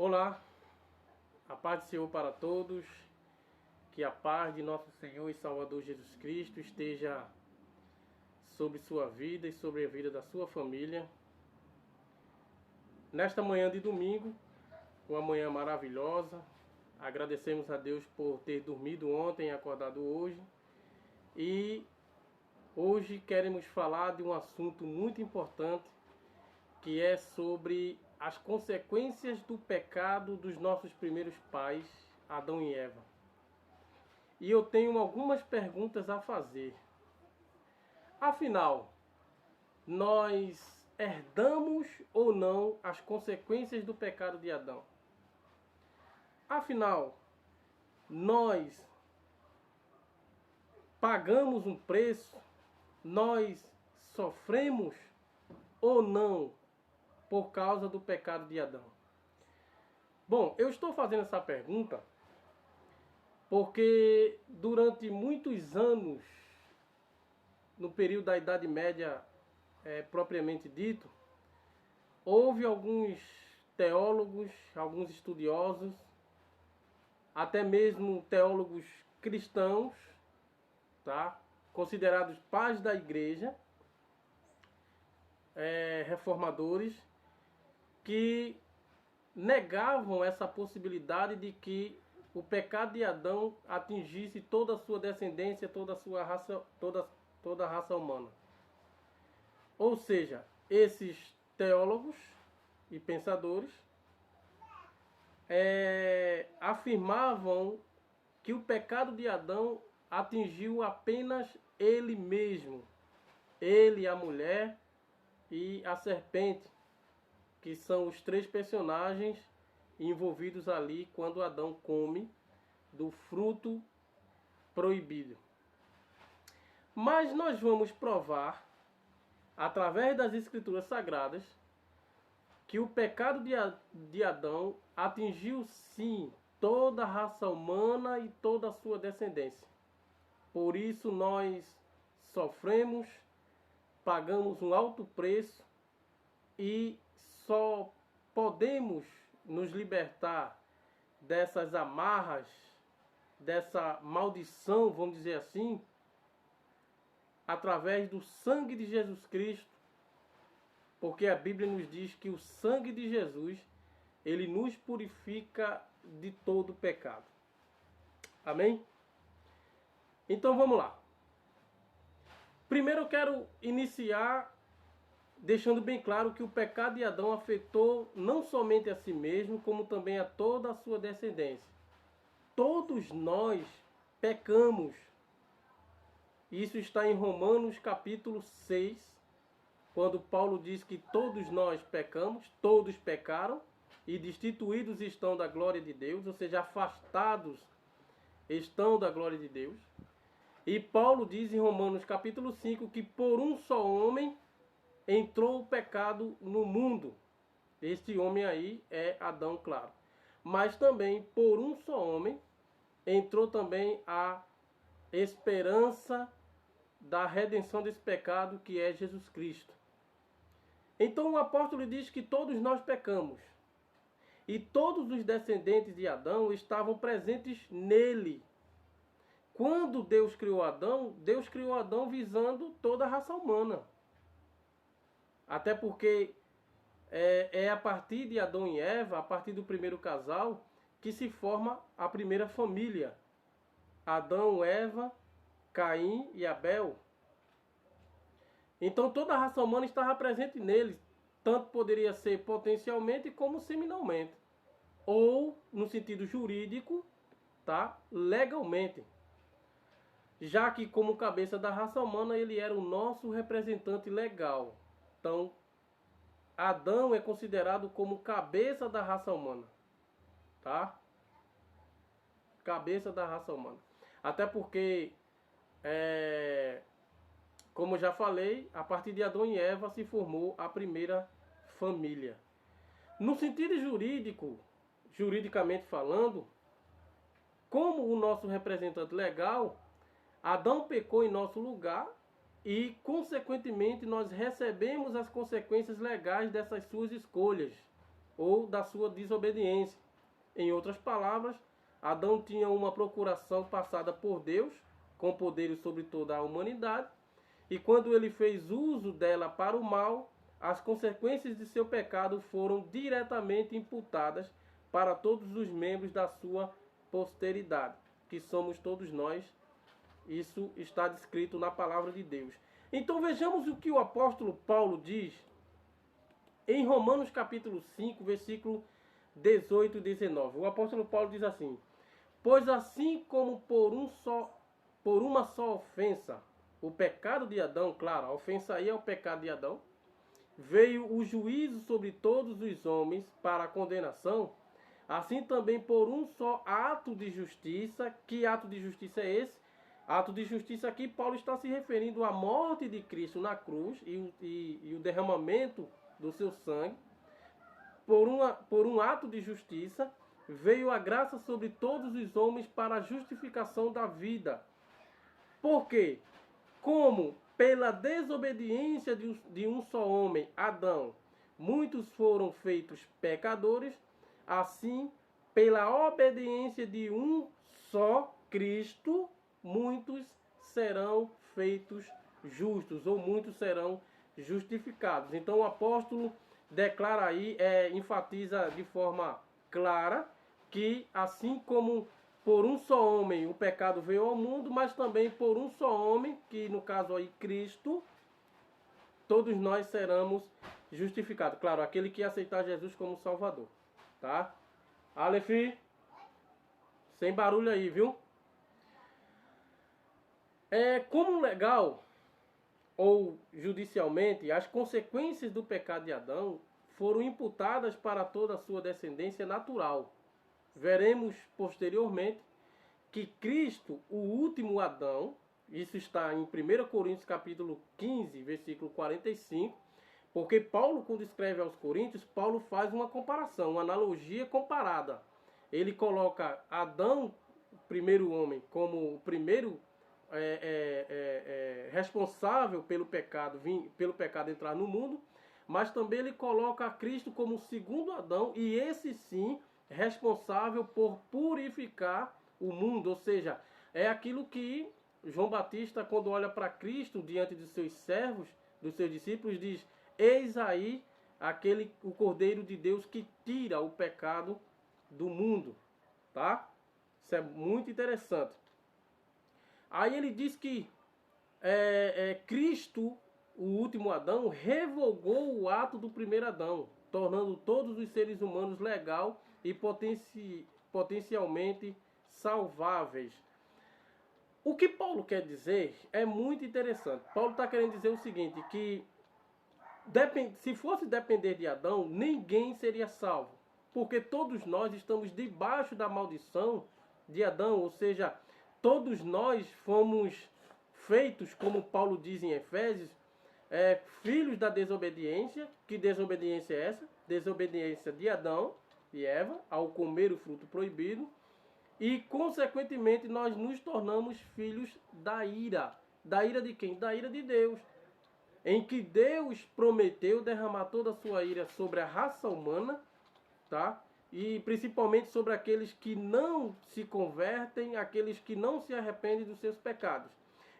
Olá, a paz do Senhor para todos, que a paz de nosso Senhor e Salvador Jesus Cristo esteja sobre sua vida e sobre a vida da sua família. Nesta manhã de domingo, uma manhã maravilhosa, agradecemos a Deus por ter dormido ontem e acordado hoje. E hoje queremos falar de um assunto muito importante, que é sobre as consequências do pecado dos nossos primeiros pais, Adão e Eva. E eu tenho algumas perguntas a fazer. Afinal, nós herdamos ou não as consequências do pecado de Adão? Afinal, nós pagamos um preço? Nós sofremos ou não por causa do pecado de Adão? Bom, eu estou fazendo essa pergunta porque durante muitos anos, no período da Idade Média propriamente dito, houve alguns teólogos, alguns estudiosos, até mesmo teólogos cristãos, tá? Considerados pais da igreja, reformadores, que negavam essa possibilidade de que o pecado de Adão atingisse toda a sua descendência, toda a sua raça, toda a raça humana. Ou seja, esses teólogos e pensadores afirmavam que o pecado de Adão atingiu apenas ele mesmo, ele, a mulher e a serpente, que são os três personagens envolvidos ali quando Adão come do fruto proibido. Mas nós vamos provar, através das Escrituras Sagradas, que o pecado de Adão atingiu sim toda a raça humana e toda a sua descendência. Por isso nós sofremos, pagamos um alto preço e só podemos nos libertar dessas amarras, dessa maldição, vamos dizer assim, através do sangue de Jesus Cristo, porque a Bíblia nos diz que o sangue de Jesus, ele nos purifica de todo pecado. Amém? Então vamos lá. Primeiro eu quero iniciar deixando bem claro que o pecado de Adão afetou não somente a si mesmo, como também a toda a sua descendência. Todos nós pecamos. Isso está em Romanos capítulo 6, quando Paulo diz que todos nós pecamos, todos pecaram e destituídos estão da glória de Deus, ou seja, afastados estão da glória de Deus. E Paulo diz em Romanos capítulo 5 que por um só homem entrou o pecado no mundo. Este homem aí é Adão, claro. Mas também por um só homem entrou também a esperança da redenção desse pecado, que é Jesus Cristo. Então o apóstolo diz que todos nós pecamos. E todos os descendentes de Adão estavam presentes nele. Quando Deus criou Adão visando toda a raça humana. Até porque é a partir de Adão e Eva, a partir do primeiro casal, que se forma a primeira família. Adão, Eva, Caim e Abel. Então toda a raça humana estava presente nele. Tanto poderia ser potencialmente como seminalmente. Ou, no sentido jurídico, tá? Legalmente. Já que como cabeça da raça humana ele era o nosso representante legal. Então, Adão é considerado como cabeça da raça humana, tá? Cabeça da raça humana. Até porque, como já falei, a partir de Adão e Eva se formou a primeira família. No sentido jurídico, juridicamente falando, como o nosso representante legal, Adão pecou em nosso lugar e, consequentemente, nós recebemos as consequências legais dessas suas escolhas. ou da sua desobediência. Em outras palavras, Adão tinha uma procuração passada por Deus, com poderes sobre toda a humanidade, e quando ele fez uso dela para o mal, as consequências de seu pecado foram diretamente imputadas para todos os membros da sua posteridade, que somos todos nós. Isso está descrito na palavra de Deus. Então vejamos o que o apóstolo Paulo diz em Romanos capítulo 5, versículo 18 e 19. O apóstolo Paulo diz assim: pois assim como por uma só ofensa, o pecado de Adão, claro, a ofensa aí é o pecado de Adão, veio o juízo sobre todos os homens para a condenação, assim também por um só ato de justiça. Que ato de justiça é esse? Ato de justiça aqui, Paulo está se referindo à morte de Cristo na cruz e o derramamento do seu sangue. Por um ato de justiça, veio a graça sobre todos os homens para a justificação da vida. Por quê? Como pela desobediência de um só homem, Adão, muitos foram feitos pecadores, assim, pela obediência de um só, Cristo, muitos serão feitos justos, ou muitos serão justificados. Então o apóstolo declara aí, enfatiza de forma clara, que assim como por um só homem o pecado veio ao mundo, mas também por um só homem, que no caso aí Cristo, todos nós seremos justificados. Claro, aquele que aceitar Jesus como Salvador. Tá? Aleph, sem barulho aí, viu? Como legal, ou judicialmente, as consequências do pecado de Adão foram imputadas para toda a sua descendência natural. Veremos posteriormente que Cristo, o último Adão, isso está em 1 Coríntios capítulo 15, versículo 45, porque Paulo, quando escreve aos Coríntios, Paulo faz uma comparação, uma analogia comparada. Ele coloca Adão, o primeiro homem, como o primeiro responsável pelo pecado entrar no mundo, mas também ele coloca Cristo como o segundo Adão, e esse sim responsável por purificar o mundo. Ou seja, é aquilo que João Batista, quando olha para Cristo diante de seus servos, dos seus discípulos, diz: eis aí o Cordeiro de Deus que tira o pecado do mundo. Tá? Isso é muito interessante. Aí ele diz que Cristo, o último Adão, revogou o ato do primeiro Adão, tornando todos os seres humanos legal e potencialmente salváveis. O que Paulo quer dizer é muito interessante. Paulo está querendo dizer o seguinte, que se fosse depender de Adão, ninguém seria salvo. Porque todos nós estamos debaixo da maldição de Adão, ou seja, todos nós fomos feitos, como Paulo diz em Efésios, filhos da desobediência. Que desobediência é essa? Desobediência de Adão e Eva, ao comer o fruto proibido. E, consequentemente, nós nos tornamos filhos da ira. Da ira de quem? Da ira de Deus. Em que Deus prometeu derramar toda a sua ira sobre a raça humana, tá? E principalmente sobre aqueles que não se convertem, aqueles que não se arrependem dos seus pecados.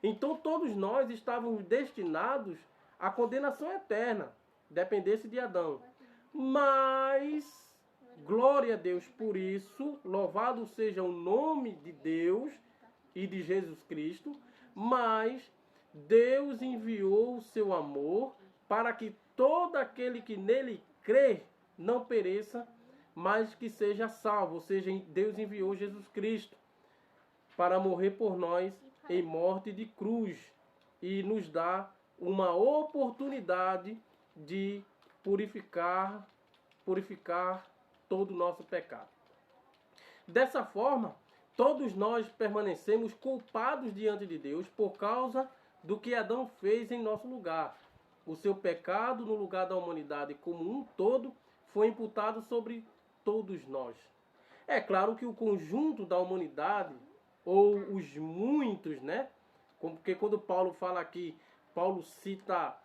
Então todos nós estávamos destinados à condenação eterna, dependesse de Adão. Mas, glória a Deus por isso, louvado seja o nome de Deus e de Jesus Cristo, mas Deus enviou o seu amor para que todo aquele que nele crê não pereça, mas que seja salvo. Ou seja, Deus enviou Jesus Cristo para morrer por nós em morte de cruz e nos dá uma oportunidade de purificar todo o nosso pecado. Dessa forma, todos nós permanecemos culpados diante de Deus por causa do que Adão fez em nosso lugar. O seu pecado no lugar da humanidade como um todo foi imputado sobre todos nós. É claro que o conjunto da humanidade, ou os muitos, né? Porque quando Paulo fala aqui, Paulo cita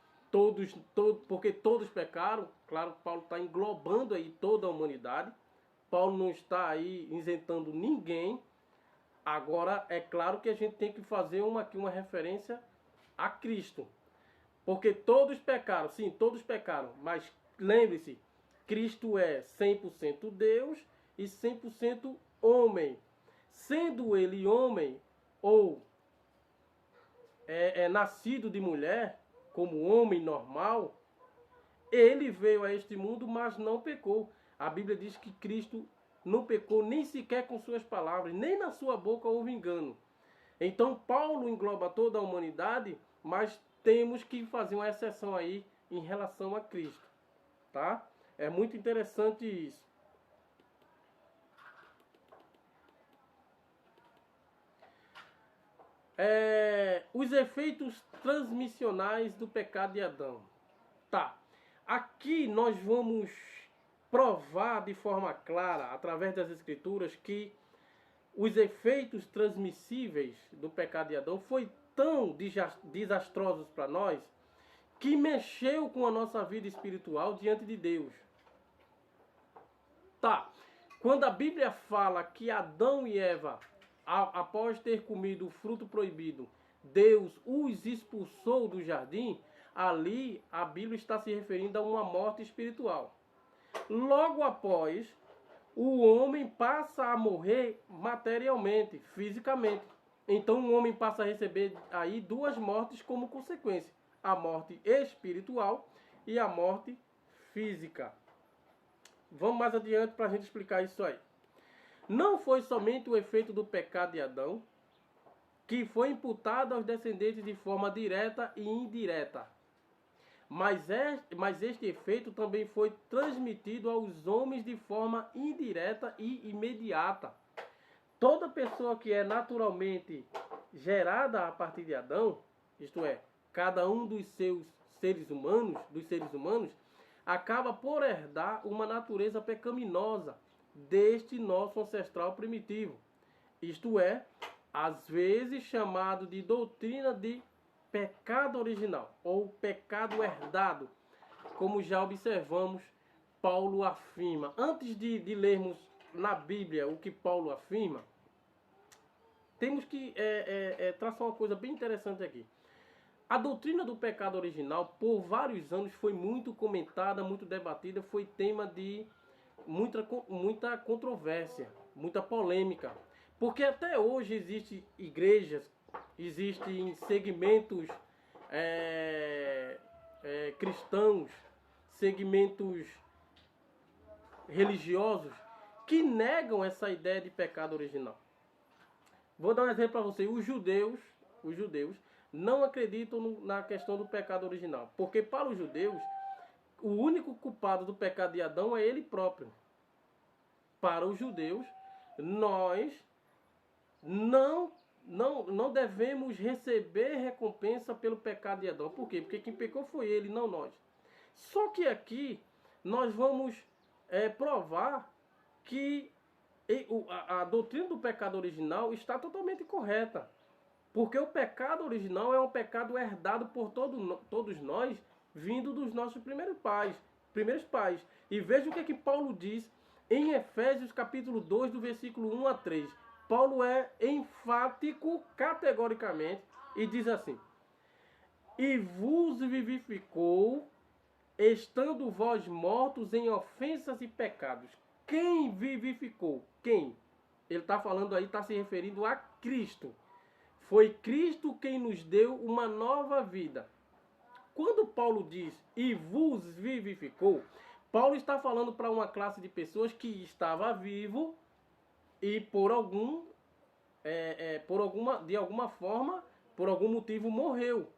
porque todos pecaram. Claro, Paulo está englobando aí toda a humanidade. Paulo não está aí isentando ninguém. Agora, é claro que a gente tem que fazer aqui uma referência a Cristo. Porque todos pecaram, sim, todos pecaram. Mas lembre-se, Cristo é 100% Deus e 100% homem. Sendo ele homem ou nascido de mulher, como homem normal, ele veio a este mundo, mas não pecou. A Bíblia diz que Cristo não pecou nem sequer com suas palavras, nem na sua boca houve engano. Então Paulo engloba toda a humanidade, mas temos que fazer uma exceção aí em relação a Cristo, tá? É muito interessante isso. Os efeitos transmissionais do pecado de Adão. Tá. Aqui nós vamos provar de forma clara, através das Escrituras, que os efeitos transmissíveis do pecado de Adão foi tão desastrosos para nós que mexeu com a nossa vida espiritual diante de Deus. Tá. Quando a Bíblia fala que Adão e Eva, após ter comido o fruto proibido, Deus os expulsou do jardim, ali a Bíblia está se referindo a uma morte espiritual. Logo após, o homem passa a morrer materialmente, fisicamente. Então o homem passa a receber aí duas mortes como consequência: a morte espiritual e a morte física. Vamos mais adiante para a gente explicar isso aí. Não foi somente o efeito do pecado de Adão que foi imputado aos descendentes de forma direta e indireta, mas este efeito também foi transmitido aos homens de forma indireta e imediata. Toda pessoa que é naturalmente gerada a partir de Adão, isto é, cada um dos seres humanos, acaba por herdar uma natureza pecaminosa deste nosso ancestral primitivo. Isto é, às vezes chamado de doutrina de pecado original ou pecado herdado, como já observamos, Paulo afirma. Antes de lermos na Bíblia o que Paulo afirma, temos que traçar uma coisa bem interessante aqui. A doutrina do pecado original, por vários anos, foi muito comentada, muito debatida, foi tema de muita controvérsia, muita polêmica. Porque até hoje existem igrejas, existem segmentos cristãos, segmentos religiosos que negam essa ideia de pecado original. Vou dar um exemplo para você. Os judeus não acreditam na questão do pecado original. Porque para os judeus, o único culpado do pecado de Adão é ele próprio. Para os judeus, nós não devemos receber recompensa pelo pecado de Adão. Por quê? Porque quem pecou foi ele, não nós. Só que aqui nós vamos provar que a doutrina do pecado original está totalmente correta. Porque o pecado original é um pecado herdado por todos nós, vindo dos nossos primeiros pais. E veja o que Paulo diz em Efésios capítulo 2, do versículo 1 a 3. Paulo é enfático categoricamente e diz assim: e vos vivificou, estando vós mortos em ofensas e pecados. Quem vivificou? Quem? Ele está falando aí, está se referindo a Cristo. Foi Cristo quem nos deu uma nova vida. Quando Paulo diz e vos vivificou, Paulo está falando para uma classe de pessoas que estava vivo e por algum motivo morreu.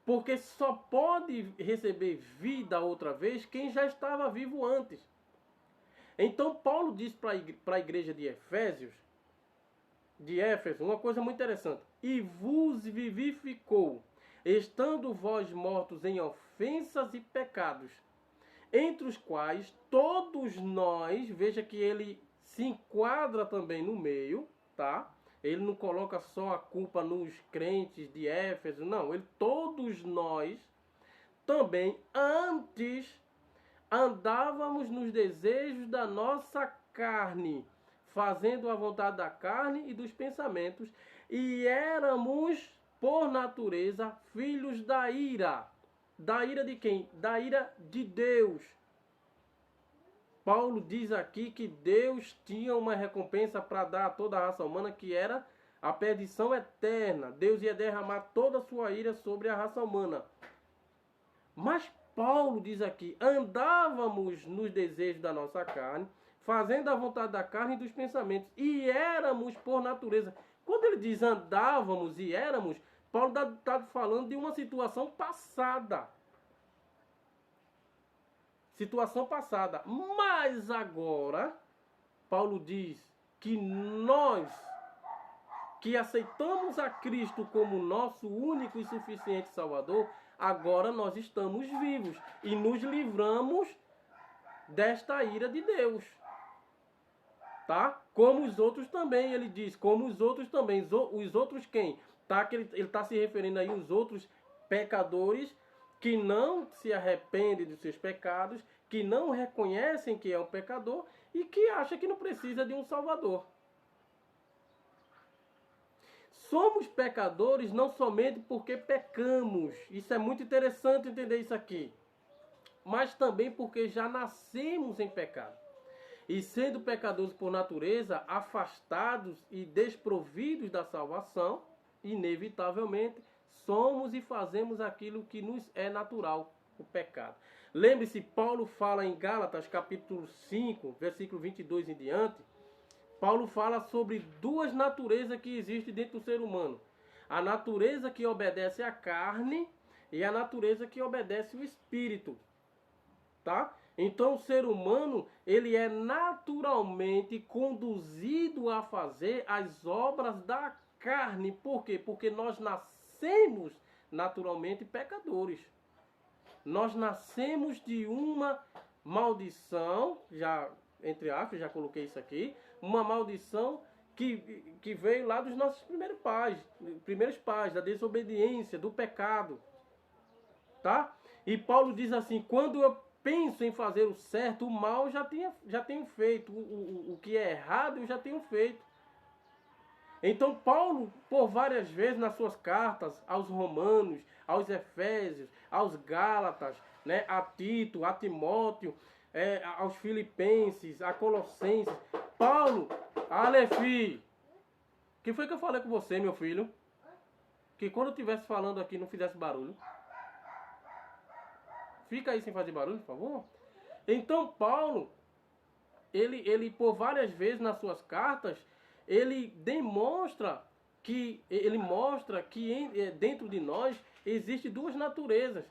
Porque só pode receber vida outra vez quem já estava vivo antes. Então Paulo diz para a igreja de Éfeso, uma coisa muito interessante: e vos vivificou, estando vós mortos em ofensas e pecados, entre os quais todos nós, veja que ele se enquadra também no meio, tá? Ele não coloca só a culpa nos crentes de Éfeso, não. Todos nós também antes andávamos nos desejos da nossa carne, fazendo a vontade da carne e dos pensamentos, e éramos, por natureza, filhos da ira. Da ira de quem? Da ira de Deus. Paulo diz aqui que Deus tinha uma recompensa para dar a toda a raça humana, que era a perdição eterna. Deus ia derramar toda a sua ira sobre a raça humana. Mas Paulo diz aqui, andávamos nos desejos da nossa carne, fazendo a vontade da carne e dos pensamentos, e éramos por natureza. Quando ele diz andávamos e éramos, Paulo está falando de uma situação passada. Situação passada. Mas agora, Paulo diz que nós, que aceitamos a Cristo como nosso único e suficiente Salvador, agora nós estamos vivos e nos livramos desta ira de Deus. Tá? Como os outros também, ele diz, como os outros também. Os outros quem? Tá? Que ele está se referindo aí aos outros pecadores que não se arrependem dos seus pecados, que não reconhecem que é um pecador e que acha que não precisa de um Salvador. Somos pecadores não somente porque pecamos. Isso é muito interessante entender isso aqui. Mas também porque já nascemos em pecado. E sendo pecadores por natureza, afastados e desprovidos da salvação, inevitavelmente, somos e fazemos aquilo que nos é natural, o pecado. Lembre-se, Paulo fala em Gálatas, capítulo 5, versículo 22 em diante, Paulo fala sobre duas naturezas que existem dentro do ser humano. A natureza que obedece à carne e a natureza que obedece ao espírito. Tá? Então o ser humano, ele é naturalmente conduzido a fazer as obras da carne. Por quê? Porque nós nascemos naturalmente pecadores. Nós nascemos de uma maldição, já entre aspas, já coloquei isso aqui, uma maldição que veio lá dos nossos primeiros pais, da desobediência, do pecado. Tá? E Paulo diz assim, quando eu penso em fazer o certo, o mal já tenho feito, o que é errado eu já tenho feito. Então Paulo, por várias vezes nas suas cartas aos Romanos, aos Efésios, aos Gálatas, né, a Tito, a Timóteo, aos Filipenses, a Colossenses, Paulo, Alefi, que foi que eu falei com você, meu filho? Que quando eu estivesse falando aqui não fizesse barulho. Fica aí sem fazer barulho, por favor. Então Paulo, ele por várias vezes nas suas cartas, ele mostra que dentro de nós existem duas naturezas.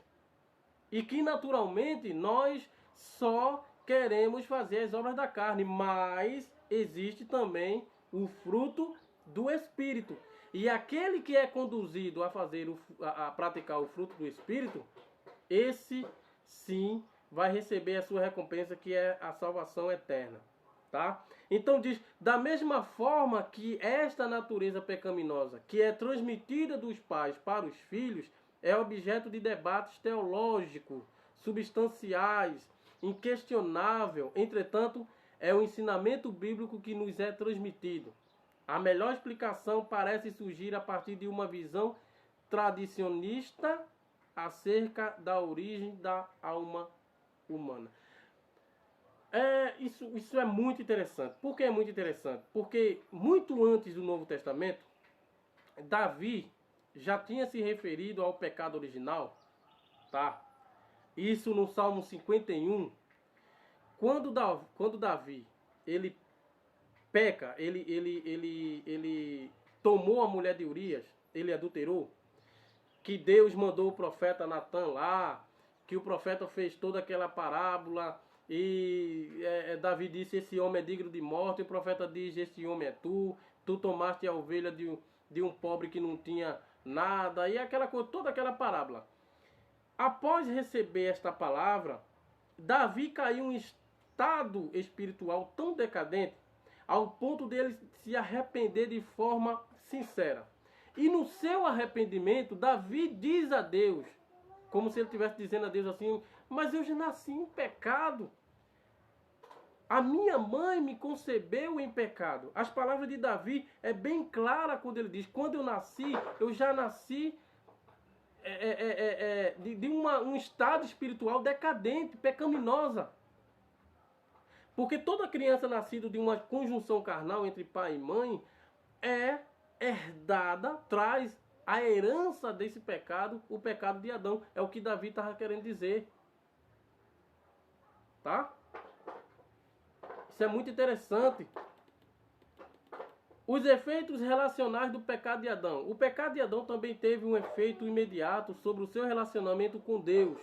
E que naturalmente nós só queremos fazer as obras da carne, mas existe também o fruto do Espírito. E aquele que é conduzido a praticar o fruto do Espírito, esse sim vai receber a sua recompensa, que é a salvação eterna. Tá? Então diz, da mesma forma que esta natureza pecaminosa, que é transmitida dos pais para os filhos, é objeto de debates teológicos, substanciais, inquestionável. Entretanto, é o ensinamento bíblico que nos é transmitido. A melhor explicação parece surgir a partir de uma visão tradicionista acerca da origem da alma humana. Isso é muito interessante. Por que é muito interessante? Porque muito antes do Novo Testamento, Davi já tinha se referido ao pecado original, tá? Isso no Salmo 51. Quando Davi ele peca, ele tomou a mulher de Urias, ele adulterou, que Deus mandou o profeta Natan lá, que o profeta fez toda aquela parábola, e Davi disse, esse homem é digno de morte, e o profeta diz, esse homem é tu tomaste a ovelha de um pobre que não tinha nada, e aquela coisa, toda aquela parábola. Após receber esta palavra, Davi caiu em estado espiritual tão decadente, ao ponto dele se arrepender de forma sincera. E no seu arrependimento, Davi diz a Deus, Como se ele estivesse dizendo a Deus assim, mas eu já nasci em pecado. A minha mãe me concebeu em pecado. As palavras de Davi é bem clara quando ele diz, quando eu nasci, eu já nasci de um estado espiritual decadente, pecaminosa. Porque toda criança nascida de uma conjunção carnal entre pai e mãe é herdada, traz a herança desse pecado, o pecado de Adão. É o que Davi estava querendo dizer. Tá? Isso é muito interessante. Os efeitos relacionais do pecado de Adão. O pecado de Adão também teve um efeito imediato sobre o seu relacionamento com Deus,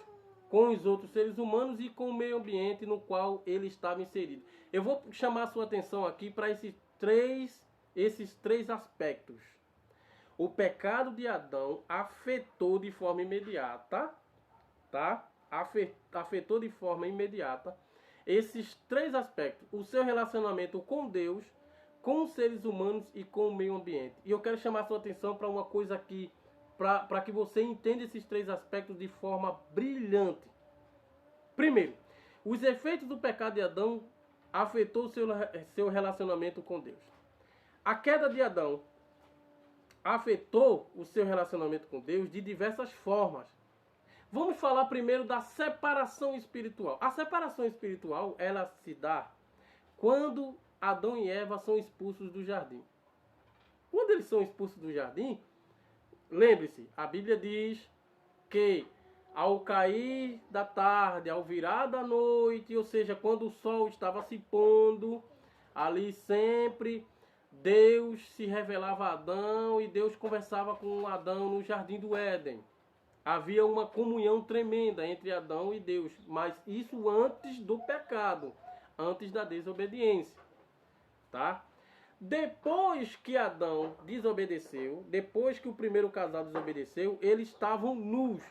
com os outros seres humanos e com o meio ambiente no qual ele estava inserido. Eu vou chamar a sua atenção aqui para esses três aspectos. O pecado de Adão afetou de forma imediata, tá? Afetou de forma imediata esses três aspectos: o seu relacionamento com Deus, com os seres humanos e com o meio ambiente. E eu quero chamar a sua atenção para uma coisa aqui, para que você entenda esses três aspectos de forma brilhante. Primeiro, os efeitos do pecado de Adão afetou o seu relacionamento com Deus. A queda de Adão afetou o seu relacionamento com Deus de diversas formas. Vamos falar primeiro da separação espiritual. A separação espiritual, ela se dá quando Adão e Eva são expulsos do jardim. Quando eles são expulsos do jardim, lembre-se, a Bíblia diz que ao cair da tarde, ao virar da noite, ou seja, quando o sol estava se pondo, ali sempre Deus se revelava a Adão e Deus conversava com Adão no jardim do Éden. Havia uma comunhão tremenda entre Adão e Deus, mas isso antes do pecado, antes da desobediência, tá? Depois que Adão desobedeceu, depois que o primeiro casal desobedeceu, eles estavam nus.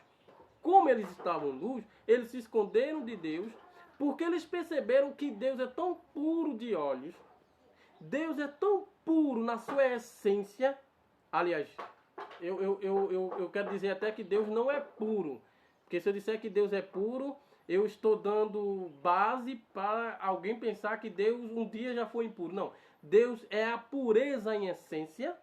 Como eles estavam nus, eles se esconderam de Deus, porque eles perceberam que Deus é tão puro de olhos, Deus é tão puro na sua essência. Aliás, eu quero dizer até que Deus não é puro. Porque se eu disser que Deus é puro, eu estou dando base para alguém pensar que Deus um dia já foi impuro. Não. Deus é a pureza em essência.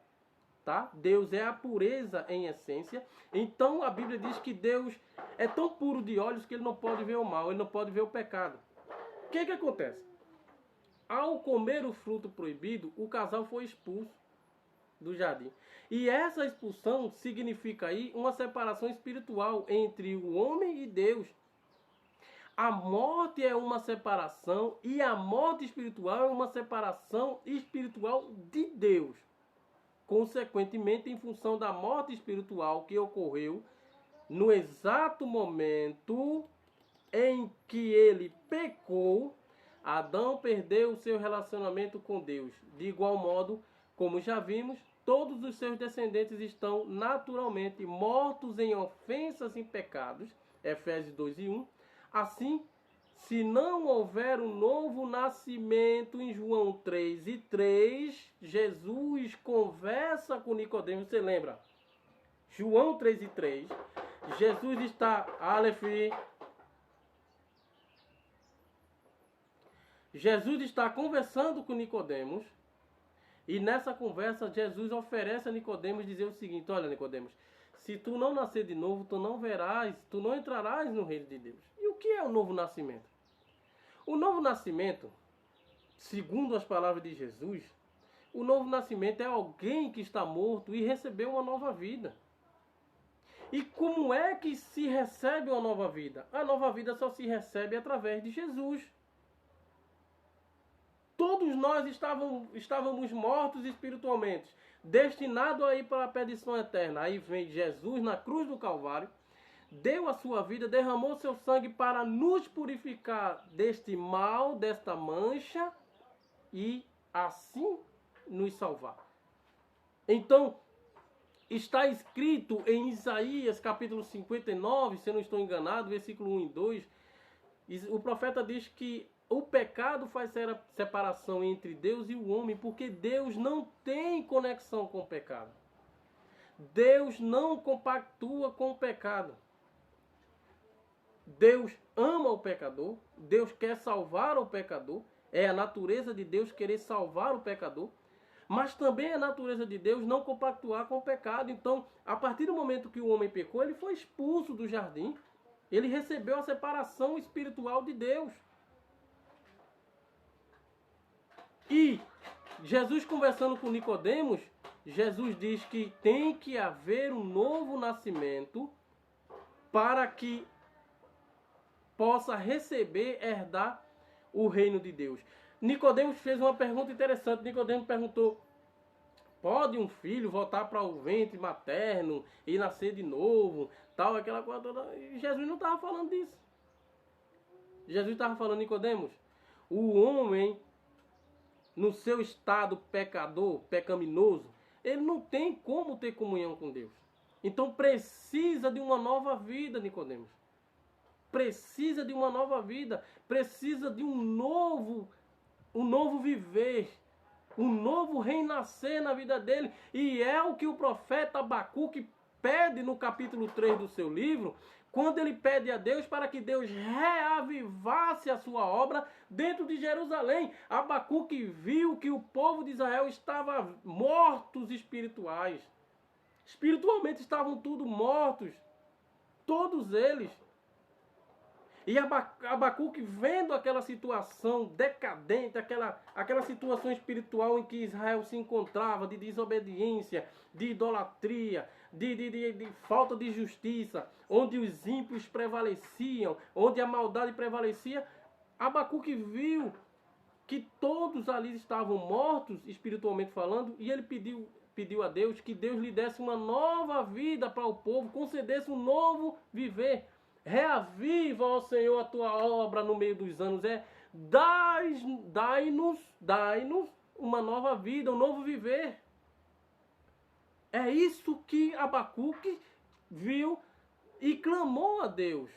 Tá? Deus é a pureza em essência. Então a Bíblia diz que Deus é tão puro de olhos que ele não pode ver o mal, ele não pode ver o pecado. O que acontece? Ao comer o fruto proibido, o casal foi expulso do jardim. E essa expulsão significa aí uma separação espiritual entre o homem e Deus. A morte é uma separação e a morte espiritual é uma separação espiritual de Deus. Consequentemente, em função da morte espiritual que ocorreu no exato momento em que ele pecou, Adão perdeu o seu relacionamento com Deus. De igual modo, como já vimos, todos os seus descendentes estão naturalmente mortos em ofensas e pecados. Efésios 2:1. Assim, se não houver um novo nascimento, em João 3:3, Jesus conversa com Nicodemos. Você lembra? João 3:3, Jesus está, Jesus está conversando com Nicodemos. E nessa conversa, Jesus oferece a Nicodemos dizer o seguinte: olha, Nicodemos, se tu não nascer de novo, tu não entrarás no reino de Deus. E o que é o novo nascimento? O novo nascimento, segundo as palavras de Jesus, o novo nascimento é alguém que está morto e recebeu uma nova vida. E como é que se recebe uma nova vida? A nova vida só se recebe através de Jesus. Todos nós estávamos mortos espiritualmente, destinados a ir para a perdição eterna. Aí vem Jesus na cruz do Calvário, deu a sua vida, derramou seu sangue para nos purificar deste mal, desta mancha, e assim nos salvar. Então, está escrito em Isaías capítulo 59, se eu não estou enganado, versículo 1 e 2, o profeta diz que o pecado faz separação entre Deus e o homem, porque Deus não tem conexão com o pecado. Deus não compactua com o pecado. Deus ama o pecador, Deus quer salvar o pecador, é a natureza de Deus querer salvar o pecador, mas também é a natureza de Deus não compactuar com o pecado. Então, a partir do momento que o homem pecou, ele foi expulso do jardim, ele recebeu a separação espiritual de Deus. E Jesus conversando com Nicodemos, Jesus diz que tem que haver um novo nascimento para que possa receber, herdar o reino de Deus. Nicodemos fez uma pergunta interessante. Nicodemos perguntou: pode um filho voltar para o ventre materno e nascer de novo? Tal, aquela coisa toda. E Jesus não estava falando disso. Jesus estava falando: Nicodemos, o homem, no seu estado pecador, pecaminoso, ele não tem como ter comunhão com Deus. Então precisa de uma nova vida, Nicodemos. Precisa de uma nova vida, precisa de um novo viver, um novo renascer na vida dele. E é o que o profeta Abacuque pede no capítulo 3 do seu livro, quando ele pede a Deus para que Deus reavivasse a sua obra dentro de Jerusalém. Abacuque viu que o povo de Israel estava mortos espirituais. Espiritualmente estavam todos mortos, todos eles. E Abacuque, vendo aquela situação decadente, aquela situação espiritual em que Israel se encontrava, de desobediência, de idolatria, de falta de justiça, onde os ímpios prevaleciam, onde a maldade prevalecia, Abacuque viu que todos ali estavam mortos, espiritualmente falando, e ele pediu a Deus que Deus lhe desse uma nova vida para o povo, concedesse um novo viver. Reaviva, ó Senhor, a tua obra no meio dos anos. Dai-nos uma nova vida, um novo viver. É isso que Abacuque viu e clamou a Deus.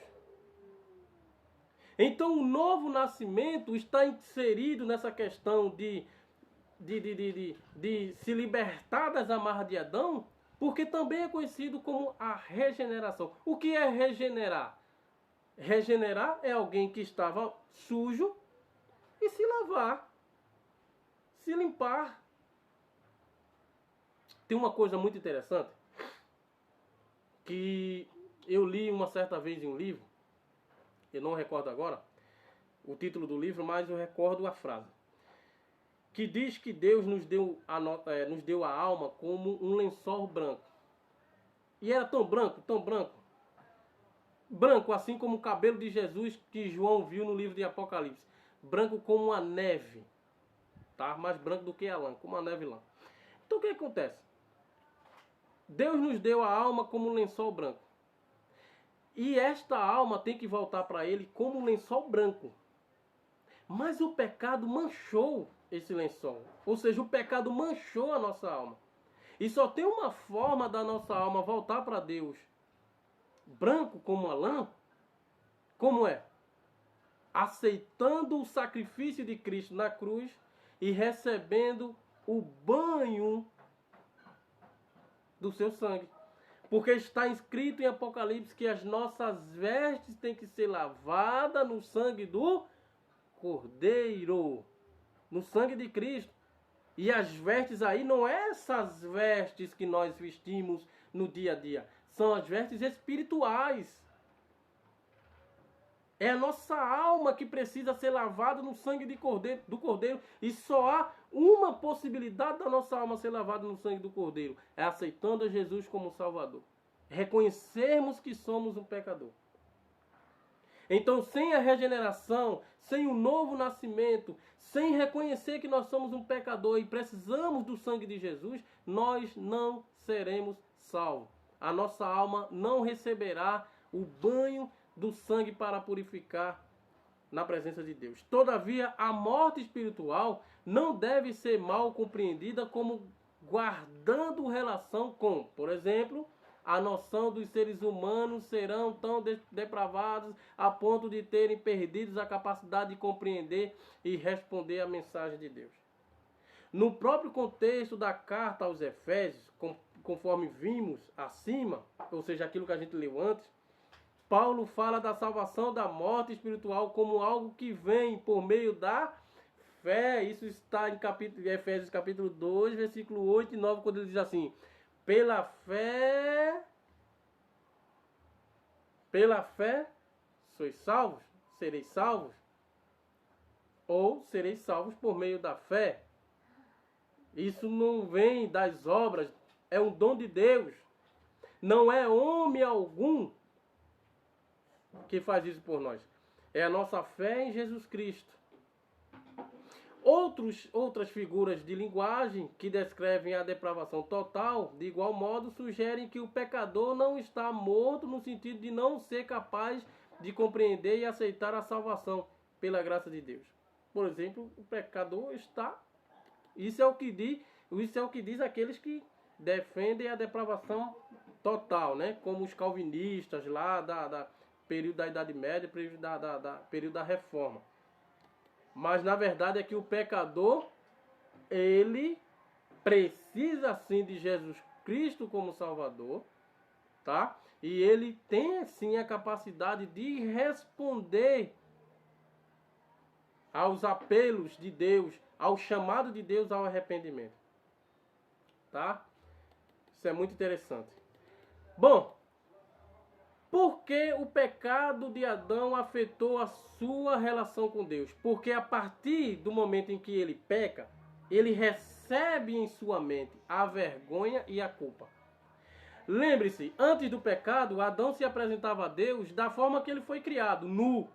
Então o novo nascimento está inserido nessa questão de se libertar das amarras de Adão, porque também é conhecido como a regeneração. O que é regenerar? Regenerar é alguém que estava sujo e se lavar, se limpar. Tem uma coisa muito interessante que eu li uma certa vez em um livro, eu não recordo agora o título do livro, mas eu recordo a frase, que diz que Deus nos deu a alma como um lençol branco. E era tão branco, branco assim como o cabelo de Jesus que João viu no livro de Apocalipse. Branco como a neve, tá? Mais branco do que a lã, como a neve lá. Então o que acontece? Deus nos deu a alma como um lençol branco. E esta alma tem que voltar para Ele como um lençol branco. Mas o pecado manchou esse lençol. Ou seja, o pecado manchou a nossa alma. E só tem uma forma da nossa alma voltar para Deus branco como a lã. Como é? Aceitando o sacrifício de Cristo na cruz e recebendo o banho do seu sangue. Porque está escrito em Apocalipse que as nossas vestes têm que ser lavadas no sangue do Cordeiro, no sangue de Cristo. E as vestes aí não é essas vestes que nós vestimos no dia a dia. São as vestes espirituais. É a nossa alma que precisa ser lavada no sangue do Cordeiro. E só há uma possibilidade da nossa alma ser lavada no sangue do Cordeiro. É aceitando a Jesus como Salvador. Reconhecermos que somos um pecador. Então, sem a regeneração, sem o novo nascimento, sem reconhecer que nós somos um pecador e precisamos do sangue de Jesus, nós não seremos salvos. A nossa alma não receberá o banho do sangue para purificar na presença de Deus. Todavia, a morte espiritual não deve ser mal compreendida como guardando relação com, por exemplo, a noção dos seres humanos serão tão depravados a ponto de terem perdido a capacidade de compreender e responder à mensagem de Deus. No próprio contexto da carta aos Efésios, conforme vimos acima, ou seja, aquilo que a gente leu antes, Paulo fala da salvação da morte espiritual como algo que vem por meio da fé. Isso está em Efésios capítulo 2, versículo 8 e 9, quando ele diz assim: pela fé sois salvos, sereis salvos, ou sereis salvos por meio da fé. Isso não vem das obras, é um dom de Deus. Não é homem algum que faz isso por nós. É a nossa fé em Jesus Cristo. Outras figuras de linguagem que descrevem a depravação total, de igual modo, sugerem que o pecador não está morto no sentido de não ser capaz de compreender e aceitar a salvação pela graça de Deus. Por exemplo, o pecador está... Isso é o que diz aqueles que defendem a depravação total, né? Como os calvinistas lá período da Idade Média, período da Reforma. Mas na verdade é que o pecador, ele precisa sim de Jesus Cristo como Salvador, tá? E ele tem sim a capacidade de responder aos apelos de Deus, ao chamado de Deus ao arrependimento, tá? Isso é muito interessante. Bom, por que o pecado de Adão afetou a sua relação com Deus? Porque a partir do momento em que ele peca, ele recebe em sua mente a vergonha e a culpa. Lembre-se, antes do pecado, Adão se apresentava a Deus da forma que ele foi criado, nu,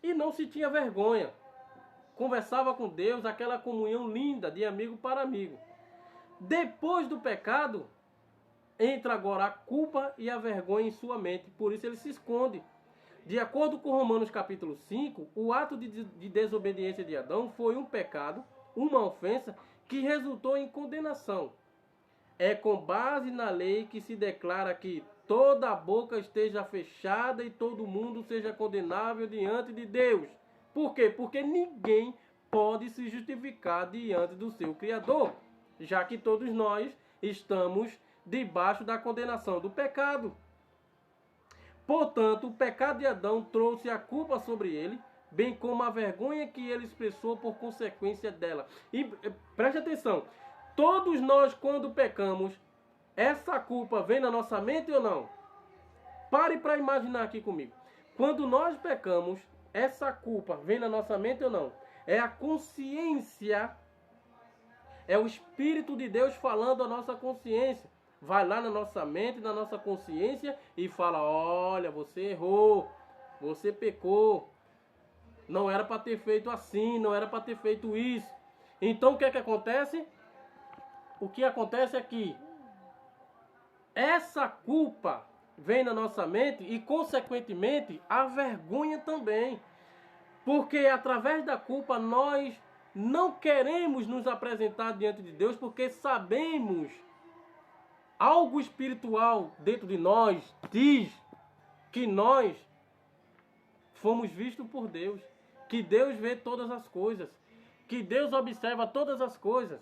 e não se tinha vergonha. Conversava com Deus, aquela comunhão linda de amigo para amigo. Depois do pecado, entra agora a culpa e a vergonha em sua mente. Por isso ele se esconde. De acordo com Romanos capítulo 5, o ato de desobediência de Adão foi um pecado, uma ofensa, que resultou em condenação. É com base na lei que se declara que toda a boca esteja fechada e todo mundo seja condenável diante de Deus. Por quê? Porque ninguém pode se justificar diante do seu Criador, já que todos nós estamos debaixo da condenação do pecado. Portanto, o pecado de Adão trouxe a culpa sobre ele, bem como a vergonha que ele expressou por consequência dela. E preste atenção, todos nós quando pecamos, essa culpa vem na nossa mente ou não? Pare para imaginar aqui comigo. Quando nós pecamos, essa culpa vem na nossa mente ou não? É a consciência, é o Espírito de Deus falando à nossa consciência. Vai lá na nossa mente, na nossa consciência e fala: olha, você errou, você pecou, não era para ter feito assim, não era para ter feito isso. Então o que é que acontece? O que acontece é que essa culpa vem na nossa mente e, consequentemente, a vergonha também. Porque através da culpa nós não queremos nos apresentar diante de Deus, porque sabemos, algo espiritual dentro de nós diz que nós fomos vistos por Deus, que Deus vê todas as coisas, que Deus observa todas as coisas.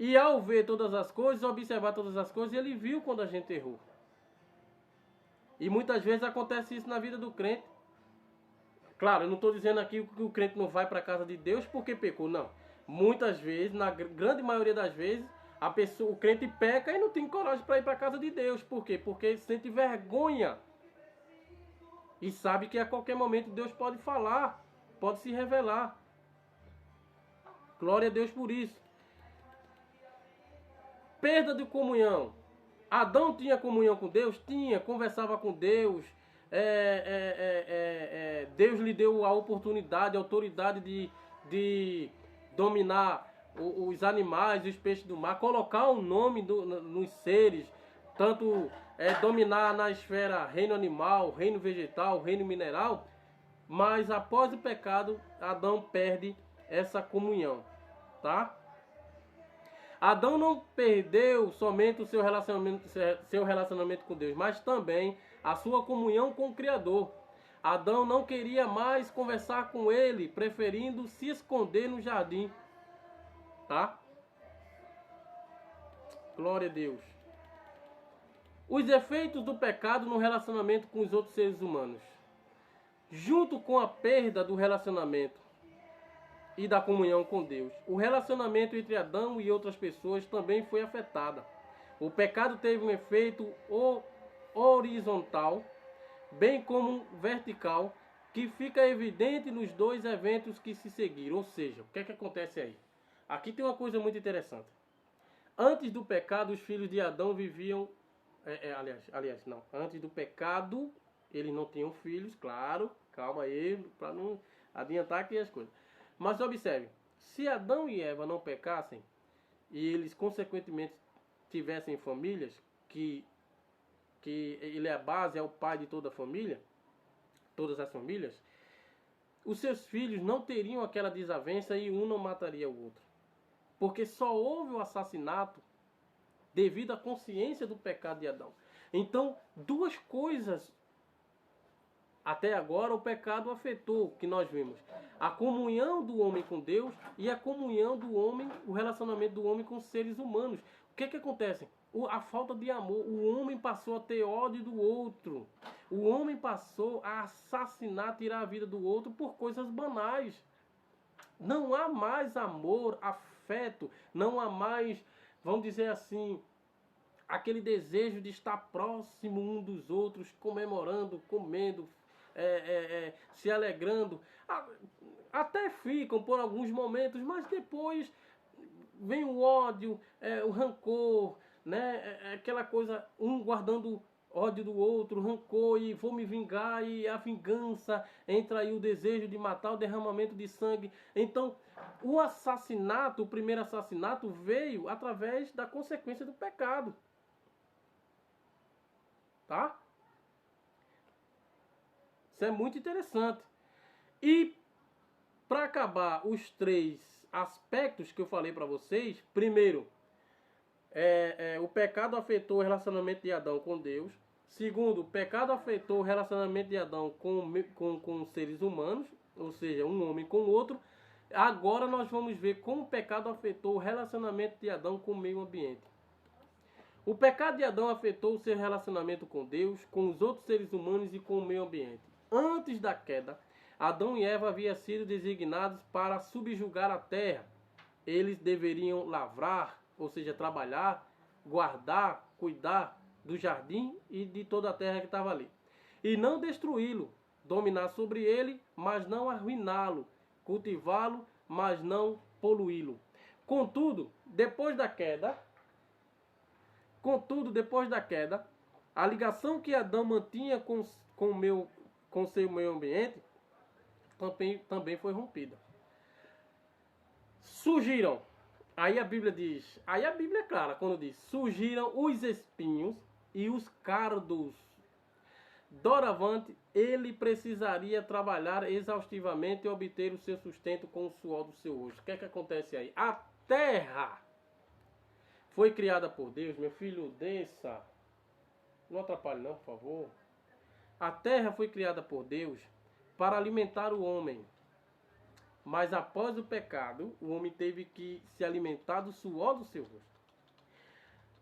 E ao ver todas as coisas, observar todas as coisas, ele viu quando a gente errou. E muitas vezes acontece isso na vida do crente. Claro, eu não estou dizendo aqui que o crente não vai para a casa de Deus porque pecou, não. Muitas vezes, na grande maioria das vezes, o crente peca e não tem coragem para ir para a casa de Deus. Por quê? Porque ele sente vergonha. E sabe que a qualquer momento Deus pode falar, pode se revelar. Glória a Deus por isso. Perda de comunhão. Adão tinha comunhão com Deus? Tinha, conversava com Deus. Deus lhe deu a oportunidade, a autoridade de dominar os animais, os peixes do mar, colocar o nome nos seres, tanto dominar na esfera reino animal, reino vegetal, reino mineral, mas após o pecado, Adão perde essa comunhão, tá? Adão não perdeu somente o seu relacionamento com Deus, mas também a sua comunhão com o Criador. Adão não queria mais conversar com ele, preferindo se esconder no jardim. Tá? Glória a Deus. Os efeitos do pecado no relacionamento com os outros seres humanos. Junto com a perda do relacionamento e da comunhão com Deus, o relacionamento entre Adão e outras pessoas também foi afetado. O pecado teve um efeito horizontal, bem como vertical, que fica evidente nos dois eventos que se seguiram. Ou seja, o que é que acontece aí? Aqui tem uma coisa muito interessante. Antes do pecado, os filhos de Adão viviam... Antes do pecado, eles não tinham filhos, claro. Calma aí, para não adiantar aqui as coisas. Mas observe, se Adão e Eva não pecassem, e eles consequentemente tivessem famílias, que ele é a base, é o pai de toda a família, todas as famílias, os seus filhos não teriam aquela desavença e um não mataria o outro. Porque só houve o assassinato devido à consciência do pecado de Adão. Então, duas coisas até agora o pecado afetou, que nós vimos. A comunhão do homem com Deus e a comunhão do homem, o relacionamento do homem com os seres humanos. O que acontece? A falta de amor. O homem passou a ter ódio do outro. O homem passou a assassinar, tirar a vida do outro por coisas banais. Não há mais amor, afeto, não há mais, vamos dizer assim, aquele desejo de estar próximo um dos outros, comemorando, comendo, se alegrando. Até ficam por alguns momentos, mas depois vem o ódio, o rancor, né? Aquela coisa, um guardando ódio do outro, rancor, e vou me vingar, e a vingança, entra aí o desejo de matar, o derramamento de sangue. Então, o assassinato, o primeiro assassinato veio através da consequência do pecado. Tá? Isso é muito interessante. E para acabar os três aspectos que eu falei para vocês, primeiro, o pecado afetou o relacionamento de Adão com Deus. Segundo, o pecado afetou o relacionamento de Adão com seres humanos, ou seja, um homem com o outro. Agora nós vamos ver como o pecado afetou o relacionamento de Adão com o meio ambiente. O pecado de Adão afetou o seu relacionamento com Deus, com os outros seres humanos e com o meio ambiente. Antes da queda, Adão e Eva haviam sido designados para subjugar a terra. Eles deveriam lavrar, ou seja, trabalhar, guardar, cuidar do jardim e de toda a terra que estava ali. E não destruí-lo, dominar sobre ele, mas não arruiná-lo, cultivá-lo, mas não poluí-lo. Contudo, depois da queda, a ligação que Adão mantinha com seu meio ambiente também foi rompida. Surgiram, aí a Bíblia é clara quando diz, surgiram os espinhos e os cardos. Doravante, ele precisaria trabalhar exaustivamente e obter o seu sustento com o suor do seu rosto. O que acontece aí? A terra foi criada por Deus. Meu filho, desça. Não atrapalhe não, por favor. A terra foi criada por Deus para alimentar o homem. Mas após o pecado, o homem teve que se alimentar do suor do seu rosto.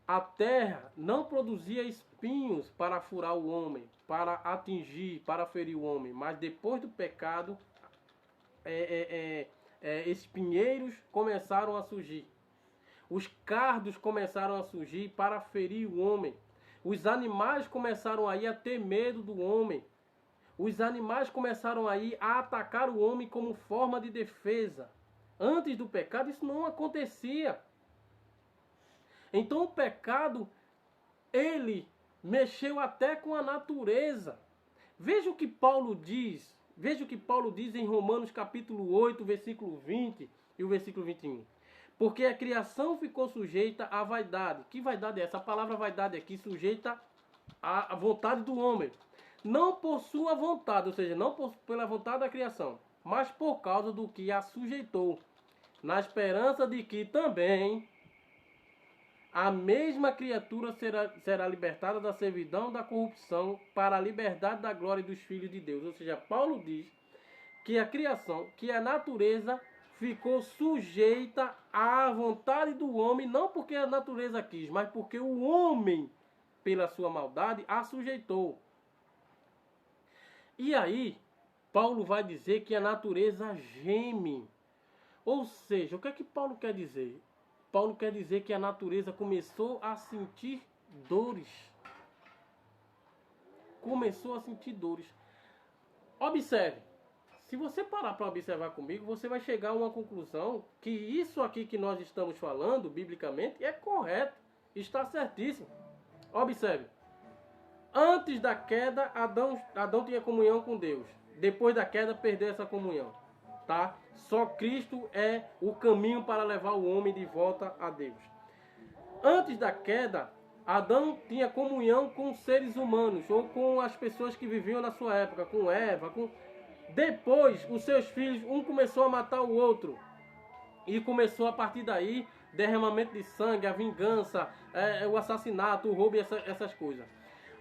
A terra não produzia espinhos para furar o homem, para atingir, para ferir o homem. Mas depois do pecado, espinheiros começaram a surgir. Os cardos começaram a surgir para ferir o homem. Os animais começaram aí a ter medo do homem. Os animais começaram aí a atacar o homem como forma de defesa. Antes do pecado isso não acontecia. Então o pecado, ele mexeu até com a natureza. Veja o que Paulo diz. Veja o que Paulo diz em Romanos capítulo 8, versículo 20 e o versículo 21. Porque a criação ficou sujeita à vaidade. Que vaidade é essa? A palavra vaidade aqui sujeita à vontade do homem. Não por sua vontade, ou seja, não pela vontade da criação, mas por causa do que a sujeitou. Na esperança de que também a mesma criatura será libertada da servidão da corrupção para a liberdade da glória dos filhos de Deus. Ou seja, Paulo diz que a criação, que a natureza ficou sujeita à vontade do homem, não porque a natureza quis, mas porque o homem pela sua maldade, a sujeitou. E aí, Paulo vai dizer que a natureza geme. Ou seja, o que é que Paulo quer dizer? Paulo quer dizer que a natureza começou a sentir dores. Começou a sentir dores. Observe. Se você parar para observar comigo, você vai chegar a uma conclusão que isso aqui que nós estamos falando, biblicamente, é correto. Está certíssimo. Observe. Antes da queda, Adão tinha comunhão com Deus. Depois da queda, perdeu essa comunhão. Tá? Só Cristo é o caminho para levar o homem de volta a Deus. Antes da queda, Adão tinha comunhão com os seres humanos, ou com as pessoas que viviam na sua época, com Eva, com... Depois, os seus filhos, um começou a matar o outro. E começou a partir daí, derramamento de sangue, a vingança, o assassinato, o roubo e essas coisas.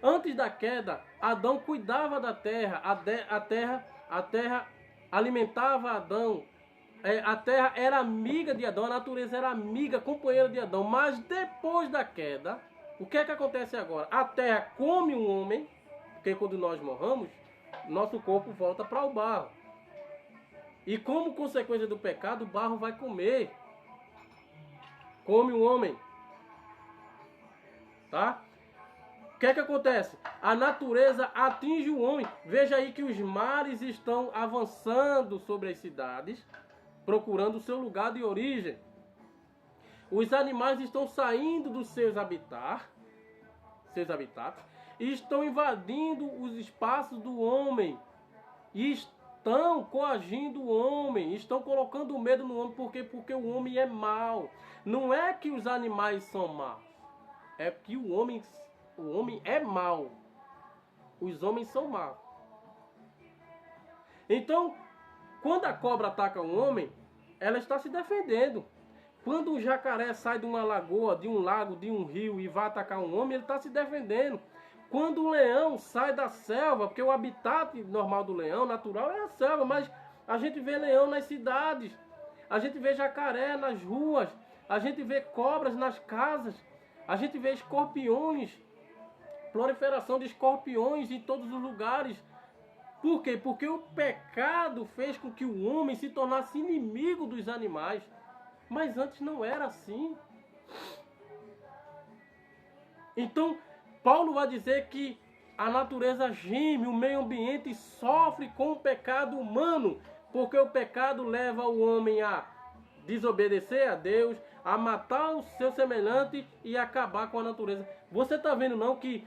Antes da queda, Adão cuidava da terra, a terra alimentava Adão, a terra era amiga de Adão, a natureza era amiga, companheira de Adão. Mas depois da queda, o que é que acontece agora? A terra come um homem, porque quando nós morramos, nosso corpo volta para o barro. E como consequência do pecado, o barro vai comer. Come um homem. Tá? O que é que acontece? A natureza atinge o homem. Veja aí que os mares estão avançando sobre as cidades, procurando o seu lugar de origem. Os animais estão saindo dos seus habitats, e estão invadindo os espaços do homem. E estão coagindo o homem, estão colocando medo no homem. Por quê? Porque o homem é mau. Não é que os animais são maus, é que o homem é mau. Os homens são maus. Então, quando a cobra ataca um homem, ela está se defendendo. Quando um jacaré sai de uma lagoa, de um lago, de um rio e vai atacar um homem, ele está se defendendo. Quando o leão sai da selva, porque o habitat normal do leão, natural, é a selva, mas a gente vê leão nas cidades, a gente vê jacaré nas ruas, a gente vê cobras nas casas, a gente vê escorpiões, proliferação de escorpiões em todos os lugares. Por quê? Porque o pecado fez com que o homem se tornasse inimigo dos animais. Mas antes não era assim. Então, Paulo vai dizer que a natureza geme, o meio ambiente sofre com o pecado humano, porque o pecado leva o homem a desobedecer a Deus, a matar o seu semelhante e acabar com a natureza. Você está vendo não que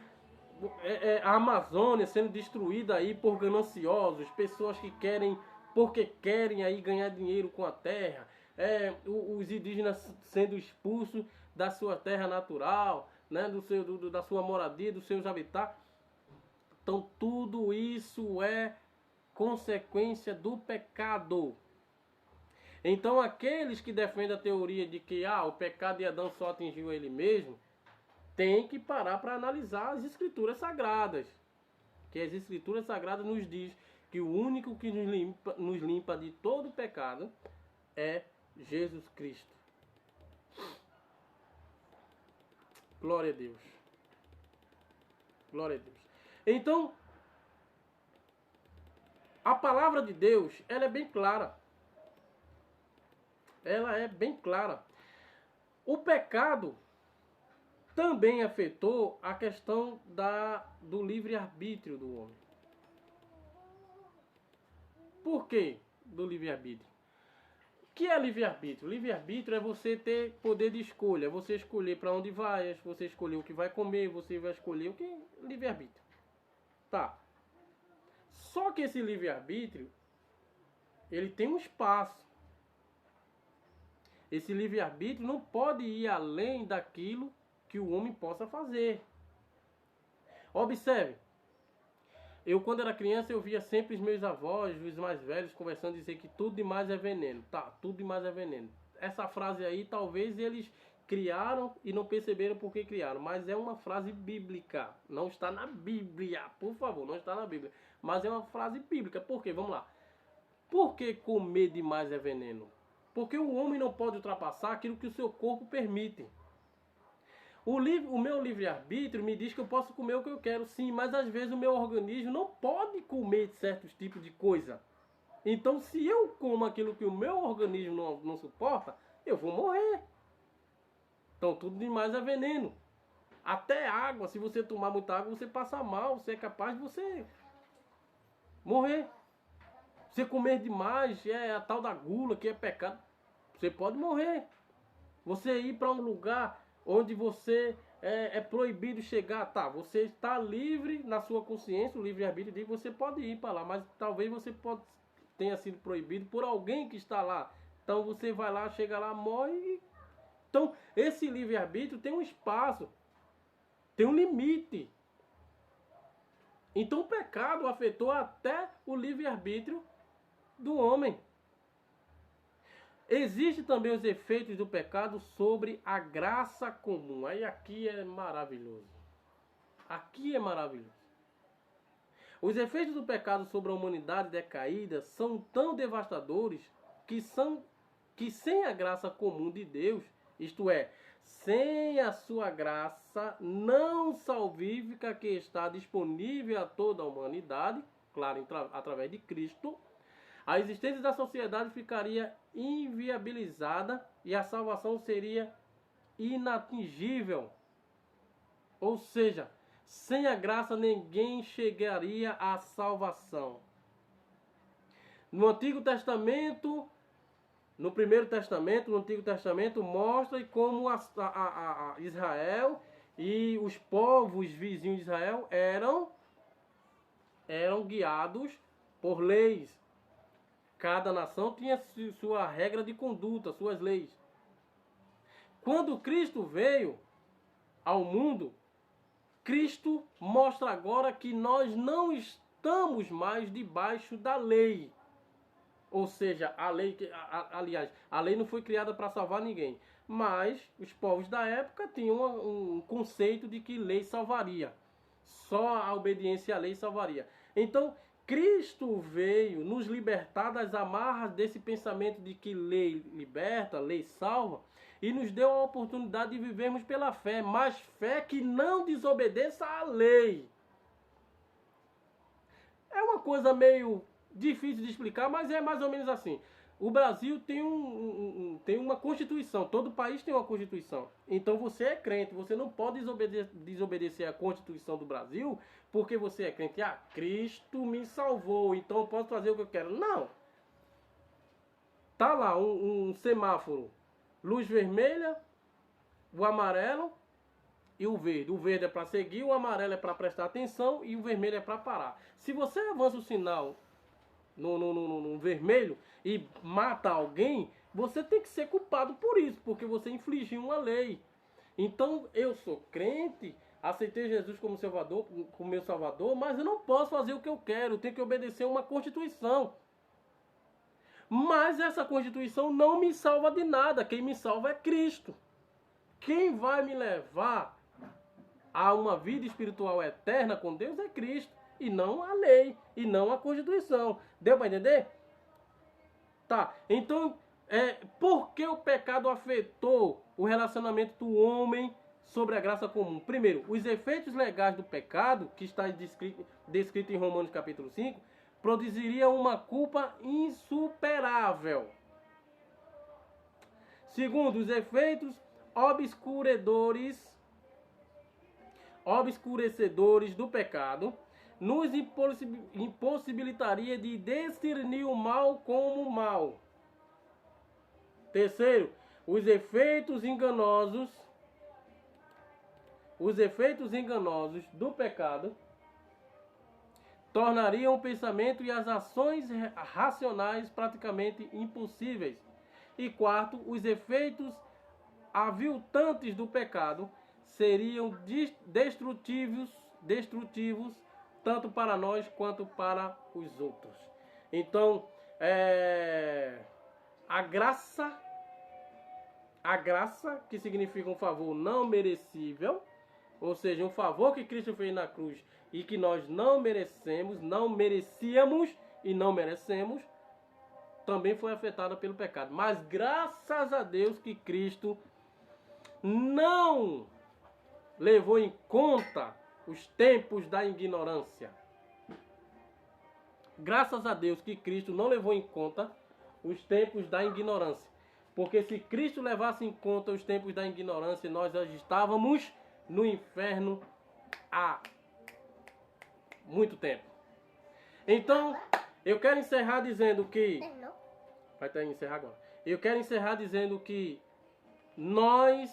a Amazônia sendo destruída aí por gananciosos, pessoas que querem, porque querem aí ganhar dinheiro com a terra, os indígenas sendo expulsos da sua terra natural, né, da sua moradia, dos seus habitats. Então tudo isso é consequência do pecado. Então aqueles que defendem a teoria de que o pecado de Adão só atingiu ele mesmo, tem que parar para analisar as escrituras sagradas. Que as escrituras sagradas nos diz que o único que nos limpa de todo pecado é Jesus Cristo. Glória a Deus. Glória a Deus. Então, a palavra de Deus, ela é bem clara. Ela é bem clara. O pecado também afetou a questão do livre-arbítrio do homem. Por que do livre-arbítrio? O que é livre-arbítrio? Livre-arbítrio é você ter poder de escolha. Você escolher para onde vai, você escolher o que vai comer, você vai escolher o que... Livre-arbítrio. Tá. Só que esse livre-arbítrio, ele tem um espaço. Esse livre-arbítrio não pode ir além daquilo que o homem possa fazer. Observe. Eu, quando era criança, eu via sempre os meus avós, os mais velhos, conversando, dizer que tudo demais é veneno. Tá, tudo demais é veneno. Essa frase aí, talvez eles criaram e não perceberam por que criaram. Mas é uma frase bíblica. Não está na Bíblia, por favor, não está na Bíblia. Mas é uma frase bíblica. Por quê? Vamos lá. Por que comer demais é veneno? Porque o homem não pode ultrapassar aquilo que o seu corpo permite. O meu livre-arbítrio me diz que eu posso comer o que eu quero, sim, mas às vezes o meu organismo não pode comer certos tipos de coisa. Então, se eu como aquilo que o meu organismo não suporta, eu vou morrer. Então, tudo demais é veneno. Até água, se você tomar muita água, você passa mal, você é capaz de você morrer. Você comer demais, é a tal da gula, que é pecado, você pode morrer. Você ir para um lugar onde você é proibido chegar, tá, você está livre na sua consciência, o livre-arbítrio diz que você pode ir para lá, mas talvez você tenha sido proibido por alguém que está lá. Então você vai lá, chega lá, morre. Então esse livre-arbítrio tem um espaço, tem um limite. Então o pecado afetou até o livre-arbítrio do homem. Existem também os efeitos do pecado sobre a graça comum. Aí aqui é maravilhoso. Aqui é maravilhoso. Os efeitos do pecado sobre a humanidade decaída são tão devastadores que sem a graça comum de Deus, isto é, sem a sua graça não salvífica que está disponível a toda a humanidade, claro, através de Cristo, a existência da sociedade ficaria inviabilizada e a salvação seria inatingível. Ou seja, sem a graça ninguém chegaria à salvação. No Antigo Testamento, no Primeiro Testamento, no Antigo Testamento, mostra como Israel e os povos vizinhos de Israel eram guiados por leis. Cada nação tinha sua regra de conduta, suas leis. Quando Cristo veio ao mundo, Cristo mostra agora que nós não estamos mais debaixo da lei. Ou seja, a lei, aliás, a lei não foi criada para salvar ninguém. Mas os povos da época tinham um conceito de que lei salvaria. Só a obediência à lei salvaria. Então, Cristo veio nos libertar das amarras desse pensamento de que lei liberta, lei salva, e nos deu a oportunidade de vivermos pela fé, mas fé que não desobedeça à lei. É uma coisa meio difícil de explicar, mas é mais ou menos assim. O Brasil tem, tem uma Constituição, todo país tem uma Constituição. Então você é crente, você não pode desobedecer à Constituição do Brasil porque você é crente. Ah, Cristo me salvou, então eu posso fazer o que eu quero. Não. Tá lá um semáforo, luz vermelha, o amarelo e o verde. O verde é para seguir, o amarelo é para prestar atenção e o vermelho é para parar. Se você avança o sinal no vermelho e mata alguém, você tem que ser culpado por isso, porque você infligiu uma lei. Então eu sou crente, aceitei Jesus como Salvador, como meu Salvador, mas eu não posso fazer o que eu quero, eu tenho que obedecer uma Constituição. Mas essa Constituição não me salva de nada, quem me salva é Cristo. Quem vai me levar a uma vida espiritual eterna com Deus é Cristo. E não a lei, e não a Constituição. Deu para entender? Tá, então, por que o pecado afetou o relacionamento do homem sobre a graça comum? Primeiro, os efeitos legais do pecado, que está descrito em Romanos capítulo 5, produziriam uma culpa insuperável. Segundo, os efeitos obscurecedores do pecado nos impossibilitaria de discernir o mal como o mal. Terceiro, os efeitos enganosos do pecado tornariam o pensamento e as ações racionais praticamente impossíveis. E quarto, os efeitos aviltantes do pecado seriam destrutivos tanto para nós quanto para os outros. Então, a graça, que significa um favor não merecível, ou seja, um favor que Cristo fez na cruz e que nós não merecíamos e não merecemos, também foi afetada pelo pecado. Mas graças a Deus que Cristo não levou em conta os tempos da ignorância. Graças a Deus que Cristo não levou em conta os tempos da ignorância. Porque se Cristo levasse em conta os tempos da ignorância, nós já estávamos no inferno há muito tempo. Então, eu quero encerrar dizendo que... Vai ter que encerrar agora. Eu quero encerrar dizendo que nós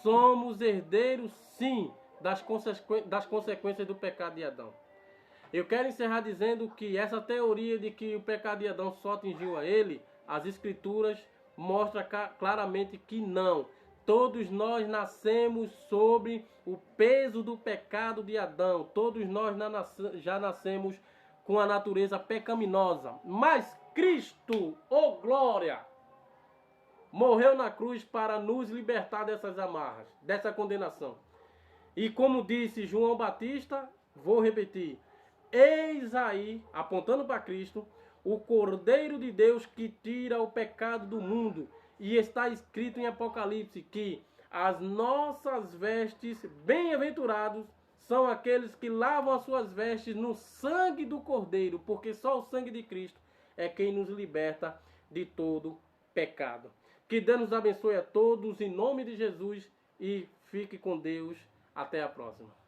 somos herdeiros, sim, das consequências do pecado de Adão. Eu quero encerrar dizendo que essa teoria de que o pecado de Adão só atingiu a ele, as Escrituras mostram claramente que não. Todos nós nascemos sobre o peso do pecado de Adão. Todos nós já nascemos com a natureza pecaminosa. Mas Cristo, oh glória, morreu na cruz para nos libertar dessas amarras, dessa condenação. E como disse João Batista, vou repetir: eis aí, apontando para Cristo, o Cordeiro de Deus que tira o pecado do mundo. E está escrito em Apocalipse que as nossas vestes, bem-aventurados, são aqueles que lavam as suas vestes no sangue do Cordeiro, porque só o sangue de Cristo é quem nos liberta de todo pecado. Que Deus nos abençoe a todos, em nome de Jesus, e fique com Deus. Até a próxima.